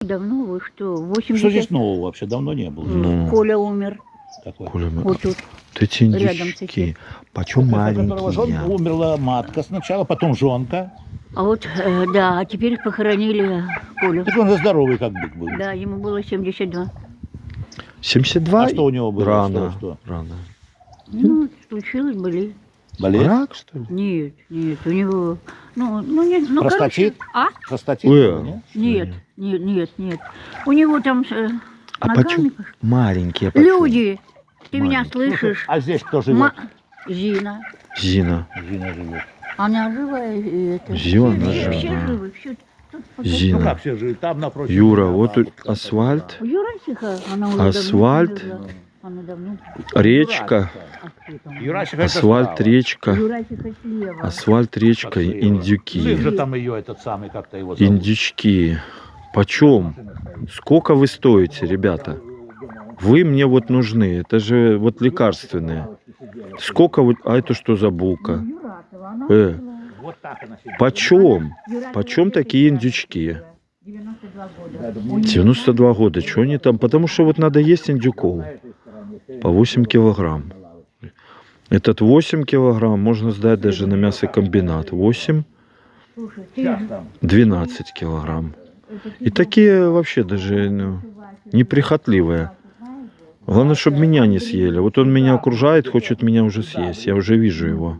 Давно вы что? Что здесь 80... нового вообще? Давно не было. Ну. Коля умер. Такой. Коля, Вот тут. эти Рядом с этим. индючки, почем У которого маленькие? умерла матка сначала, потом жонка. А вот, да, а теперь похоронили Колю. Так он же здоровый как бык был. Да, ему было 72. 72? А что у него было? Рано. Что? Рано. Ну, случилось, болезнь. Болезнь? Рак, что ли? Нет, нет, у него... Ну, Простатит? короче, а? Простатит? Ой. Нет, нет, нет, нет. У него там А ногами... почем маленькие? Почем? Люди, ты меня Маленькие. слышишь? А здесь кто живет? Зина. Зина. Зина живет. Она живая. И это... Зина, она все, жива. все живы. Все... Зина. Ну как все живут? Там напротив. Юра, меня вот бабушка, тут асфальт, Юрасиха, она уже Асфальт. давно умерла. Она давно... речка, А кто там? Юрасиха это асфальт, справа. речка, Юрасиха слева. асфальт, речка, Как слева. Сын индюки. же там ее этот самый, как-то его зовут. Индючки. Почем? Сколько вы стоите, ребята? Вы мне вот нужны. Это же вот лекарственные. Сколько вы... А это что за булка? Юратова, она Вот так она сидит. Почем? Юратова Почем такие индючки? 92 года. 92 года. Что они там? Потому что вот надо есть индюков. По 8 килограмм. Этот 8 килограмм можно сдать даже на мясокомбинат. 8, Слушай, ты 12 килограмм. И такие вообще даже неприхотливые. Главное, чтобы меня не съели. Вот он меня окружает, хочет меня уже съесть. Я уже вижу его.